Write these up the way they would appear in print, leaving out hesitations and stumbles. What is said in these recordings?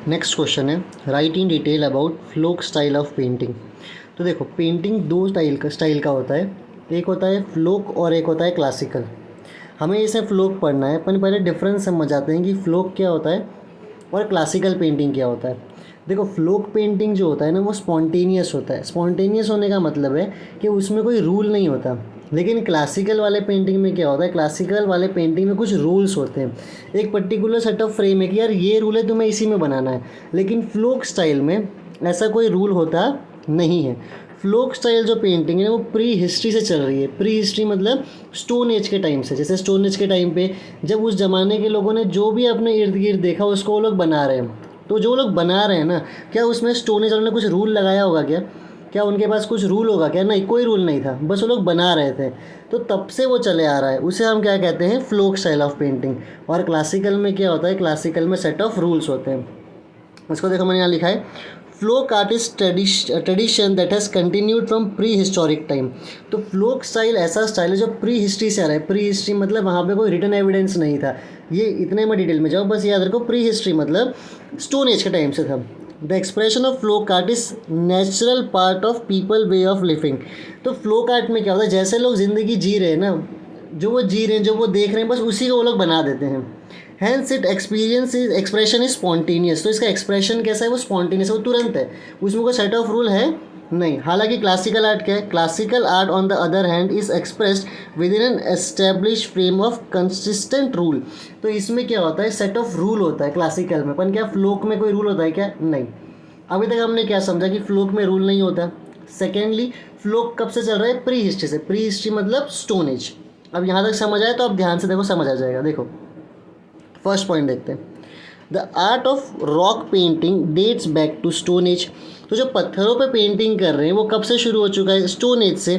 Next question है, write in detail about folk style of painting. तो देखो, painting दो स्टाइल का होता है, एक होता है फ्लोक और एक होता है क्लासिकल। हमें इसे फ्लोक पढ़ना है, अपन पहले डिफरेंस समझ आते हैं कि फ्लोक क्या होता है और क्लासिकल पेंटिंग क्या होता है। देखो, फ्लोक पेंटिंग जो होता है ना, वो स्पॉन्टेनियस होता है। स्पॉन्टेनियस होने का मतलब है कि उसमें कोई रूल नहीं होता। लेकिन क्लासिकल वाले पेंटिंग में क्या होता है, क्लासिकल वाले पेंटिंग में कुछ रूल्स होते हैं, एक पर्टिकुलर सेट ऑफ फ्रेम है कि यार ये रूल है, तुम्हें इसी में बनाना है। लेकिन फ्लोक स्टाइल में ऐसा कोई रूल होता नहीं है। फ्लोक स्टाइल जो पेंटिंग है वो प्री हिस्ट्री से चल रही है। प्री हिस्ट्री मतलब स्टोन एज के टाइम से। जैसे स्टोन एज के टाइम पे जब उस ज़माने के लोगों ने जो भी अपने इर्द गिर्द देखा उसको वो लोग बना रहे हैं। तो जो लोग बना रहे हैं ना, क्या उसमें स्टोन एज वालों ने कुछ रूल लगाया होगा क्या? क्या उनके पास कुछ रूल होगा क्या? नहीं, कोई रूल नहीं था, बस वो लोग बना रहे थे। तो तब से वो चले आ रहा है, उसे हम क्या कहते हैं, फ्लोक स्टाइल ऑफ पेंटिंग। और क्लासिकल में क्या होता है, क्लासिकल में सेट ऑफ रूल्स होते हैं। उसको देखो, मैंने यहाँ लिखा है, folk art is tradition that has continued from pre historic time. तो फ्लोक स्टाइल ऐसा स्टाइल है जो प्री हिस्ट्री से आ रहा है। प्री हिस्ट्री मतलब वहाँ पे कोई रिटन एविडेंस नहीं था। ये इतने में डिटेल में जाओ, बस याद रखो, प्री हिस्ट्री मतलब स्टोन एज के टाइम से था। The expression of folk art is natural part of people way of living. तो फ्लोक आर्ट में क्या होता है, जैसे लोग ज़िंदगी जी रहे हैं ना, जो वो जी रहे हैं, जो वो देख रहे हैं, बस उसी को वो लोग बना देते हैं। Hence it experience is expression is spontaneous. तो इसका एक्सप्रेशन कैसा है, वो स्पॉन्टेनियस है, वो तुरंत है, उसमें कोई सेट ऑफ रूल है नहीं। हालांकि क्लासिकल आर्ट क्या है, classical art on the other hand is expressed with in an establish frame of consistent rule. तो इसमें क्या होता है, सेट ऑफ रूल होता है क्लासिकल में। पर क्या फ्लोक में कोई रूल होता है क्या? नहीं। अभी तक हमने क्या समझा कि फ्लोक में रूल नहीं होता। सेकेंडली, फ्लोक कब से चल रहा है, प्री हिस्ट्री से। प्री हिस्ट्री मतलब स्टोन एज। अब यहाँ तक समझ आए तो अब ध्यान से देखो, समझ आ जाएगा। देखो, फर्स्ट पॉइंट देखते हैं, the art of rock painting dates back to stone age. तो जो पत्थरों पे पेंटिंग कर रहे हैं वो कब से शुरू हो चुका है, स्टोन एज से।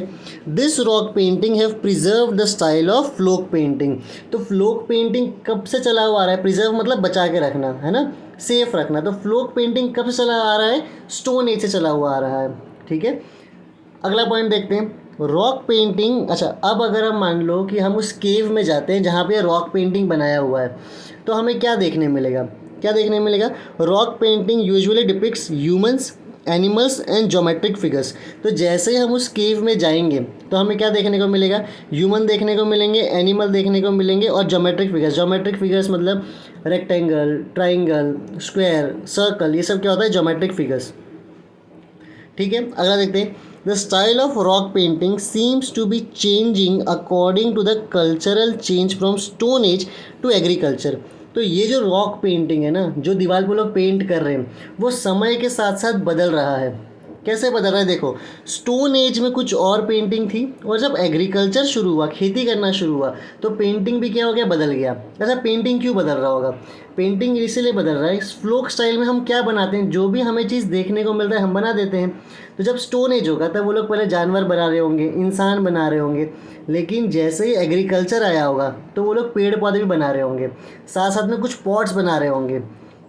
This rock painting have preserve the style of folk painting. तो फ्लोक पेंटिंग कब से चला हुआ आ रहा है, प्रिजर्व मतलब बचा के रखना है ना, सेफ रखना। तो फ्लोक पेंटिंग कब से चला आ रहा है, स्टोन एज से चला हुआ आ रहा है। ठीक है, अगला पॉइंट देखते हैं, रॉक पेंटिंग। अच्छा, अब अगर हम मान लो कि हम उस केव में जाते हैं जहाँ पे रॉक पेंटिंग बनाया हुआ है, तो हमें क्या देखने मिलेगा, क्या देखने मिलेगा? Rock painting usually depicts humans, animals and geometric figures. तो जैसे ही हम उस केव में जाएंगे तो हमें क्या देखने को मिलेगा, ह्यूमन देखने को मिलेंगे, एनिमल देखने को मिलेंगे और ज्योमेट्रिक फिगर्स। ज्योमेट्रिक फिगर्स मतलब रेक्टेंगल, ट्राइंगल, स्क्वायर, सर्कल, ये सब क्या होता है, ज्योमेट्रिक फिगर्स। ठीक है, अगला देखते हैं, the style of rock painting seems to be changing according to the cultural change from stone age to agriculture. तो ये जो रॉक पेंटिंग है ना, जो दीवार पर लोग पेंट कर रहे हैं, वो समय के साथ साथ बदल रहा है। कैसे बदल रहा है, देखो, स्टोन एज में कुछ और पेंटिंग थी, और जब एग्रीकल्चर शुरू हुआ, खेती करना शुरू हुआ, तो पेंटिंग भी क्या हो गया, बदल गया। ऐसा पेंटिंग क्यों बदल रहा होगा, पेंटिंग इसीलिए बदल रहा है, फ्लोक स्टाइल में हम क्या बनाते हैं, जो भी हमें चीज़ देखने को मिलता है हम बना देते हैं। तो जब स्टोन एज होगा तब वो लोग पहले जानवर बना रहे होंगे, इंसान बना रहे होंगे। लेकिन जैसे ही एग्रीकल्चर आया होगा तो वो लोग पेड़ पौधे भी बना रहे होंगे, साथ साथ में कुछ पॉट्स बना रहे होंगे।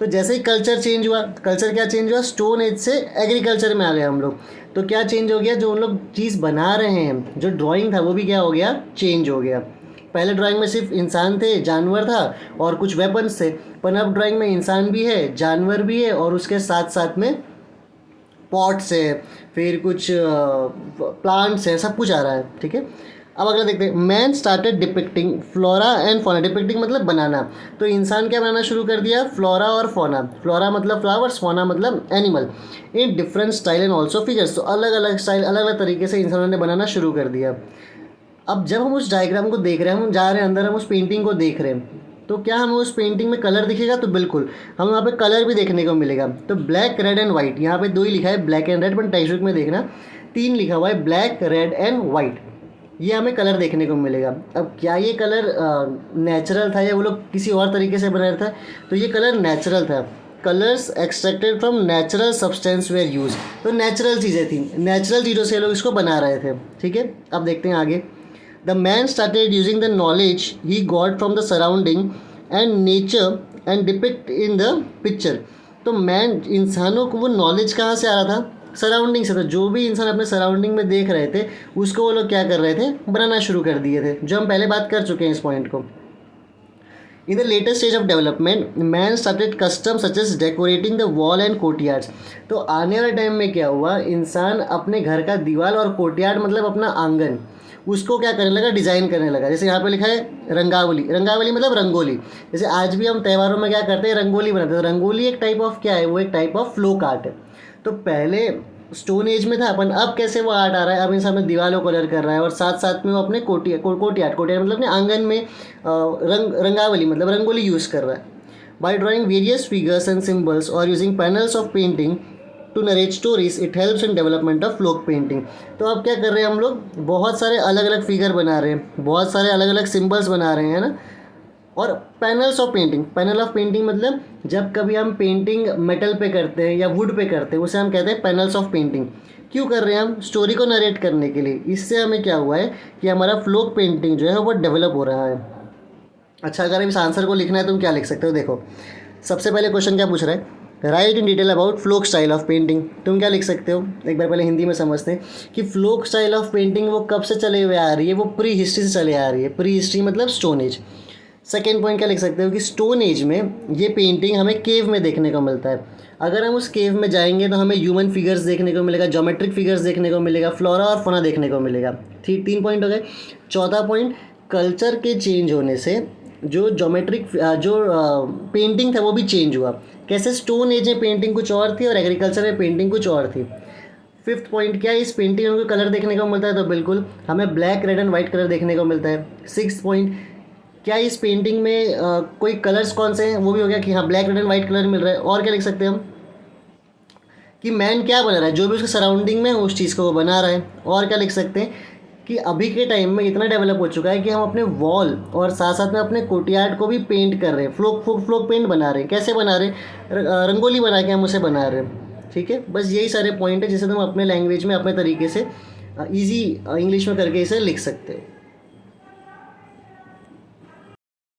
तो जैसे ही कल्चर चेंज हुआ, कल्चर क्या चेंज हुआ, स्टोन एज से एग्रीकल्चर में आ गए हम लोग। तो क्या चेंज हो गया, जो उन लोग चीज़ बना रहे हैं, जो ड्राइंग था वो भी क्या हो गया, चेंज हो गया। पहले ड्राइंग में सिर्फ इंसान थे, जानवर था और कुछ वेपन्स थे, पर अब ड्राइंग में इंसान भी है, जानवर भी है और उसके साथ साथ में पॉट्स है, फिर कुछ प्लांट्स है, सब कुछ आ रहा है। ठीक है, अब अगला देखते हैं, man started depicting flora and fauna. Depicting मतलब बनाना। तो इंसान क्या बनाना शुरू कर दिया, फ्लोरा और फौना। फ्लोरा मतलब फ्लावर्स, फौना मतलब animal, in different style and also figures. तो अलग अलग स्टाइल, अलग अलग तरीके से इंसानों ने बनाना शुरू कर दिया। अब जब हम उस डायग्राम को देख रहे हैं, हम जा रहे हैं अंदर, हम उस पेंटिंग को देख रहे हैं, तो क्या हमें उस पेंटिंग में कलर दिखेगा, तो बिल्कुल हमें वहाँ पे कलर भी देखने को मिलेगा। तो ब्लैक, रेड एंड वाइट, यहाँ पे 2 ही लिखा है, ब्लैक एंड रेड, पर टेक्स्ट बुक में देखना 3 लिखा हुआ है, ब्लैक, रेड एंड वाइट। ये हमें कलर देखने को मिलेगा। अब क्या ये कलर नेचुरल था या वो लोग किसी और तरीके से बना रहा था, तो ये कलर नेचुरल था। Colours extracted from natural substance were use. तो नेचुरल चीज़ें थी, नेचुरल चीज़ों से लोग इसको बना रहे थे। ठीक है, अब देखते हैं आगे, the man started using the knowledge he got from the surrounding and nature and depict in the picture. तो मैन, इंसानों को वो नॉलेज कहाँ से आ रहा था, सराउंडिंग से। तो जो भी इंसान अपने सराउंडिंग में देख रहे थे उसको वो लोग क्या कर रहे थे, बनाना शुरू कर दिए थे, जो हम पहले बात कर चुके हैं इस पॉइंट को। In the latest stage of development man started custom such as decorating the wall and courtyards. तो आने वाले टाइम में क्या हुआ, इंसान अपने घर का दीवार और कोर्टयार्ड मतलब अपना आंगन, उसको क्या करने लगा, डिज़ाइन करने लगा। जैसे यहाँ पे लिखा है रंगावली, रंगावली मतलब रंगोली। जैसे आज भी हम त्योहारों में क्या करते हैं, रंगोली बनाते हैं। तो रंगोली एक टाइप ऑफ क्या है, वो एक टाइप ऑफ फ्लोक आर्ट है। तो पहले स्टोन एज में था अपन, अब कैसे वो आर्ट आ रहा है, अब इंसान अपने दीवारों को कलर कर रहा है और साथ साथ में वो अपने कोटियाट मतलब अपने आंगन में रंगावली मतलब रंगोली यूज़ कर रहा है। By drawing various figures and symbols और using panels of painting to narrate stories, it helps in development of folk painting. तो अब क्या कर रहे हैं हम लोग, बहुत सारे अलग अलग फिगर बना रहे हैं, बहुत सारे अलग अलग सिम्बल्स बना रहे हैं ना। और panels of painting, panel of painting मतलब जब कभी हम पेंटिंग मेटल पे करते हैं या वुड पे करते हैं, उसे हम कहते हैं पैनल्स ऑफ पेंटिंग। क्यों कर रहे हैं हम, स्टोरी को नरेट करने के लिए। इससे हमें क्या हुआ है कि हमारा फ्लोक पेंटिंग जो है वो डेवलप हो रहा है। अच्छा, अगर इस आंसर को लिखना है तुम क्या लिख सकते हो, देखो सबसे पहले क्वेश्चन क्या पूछ रहा है, write in detail about folk style of painting. तुम क्या लिख सकते हो, एक बार पहले हिंदी में समझते हैं कि फ्लोक स्टाइल ऑफ पेंटिंग वो कब से चले हुए आ रही है, वो प्री हिस्ट्री से चले आ रही है। प्री हिस्ट्री मतलब स्टोन एज। सेकेंड पॉइंट क्या लिख सकते हो कि स्टोन एज में ये पेंटिंग हमें केव में देखने को मिलता है। अगर हम उस केव में जाएंगे तो हमें ह्यूमन फिगर्स देखने को मिलेगा, ज्योमेट्रिक फिगर्स देखने को मिलेगा, फ्लोरा और फोना देखने को मिलेगा। तीन पॉइंट हो गए। चौथा पॉइंट, कल्चर के चेंज होने से जो ज्योमेट्रिक जो पेंटिंग था वो भी चेंज हुआ। कैसे, स्टोन एज में पेंटिंग कुछ और थी और एग्रीकल्चर में पेंटिंग कुछ और थी। फिफ्थ पॉइंट, क्या इस पेंटिंग में कलर देखने को मिलता है, तो बिल्कुल हमें black, red and white colour देखने को मिलता है। सिक्स पॉइंट, क्या इस पेंटिंग में कोई कलर्स कौन से हैं, वो भी हो गया कि हाँ black, red and white colour मिल रहा है। और क्या लिख सकते हैं हम कि मैन क्या बना रहा है, जो भी उसके सराउंडिंग में उस चीज़ को वो बना रहा है। और क्या लिख सकते हैं कि अभी के टाइम में इतना डेवलप हो चुका है कि हम अपने वॉल और साथ साथ में अपने कोर्टयार्ड को भी पेंट कर रहे हैं, फ्लोक पेंट बना रहे हैं। कैसे बना रहे हैं, रंगोली बना के हम उसे बना रहे हैं। ठीक है, बस यही सारे पॉइंट है जिसे तुम अपने लैंग्वेज में अपने तरीके से ईजी इंग्लिश में करके इसे लिख सकते हो।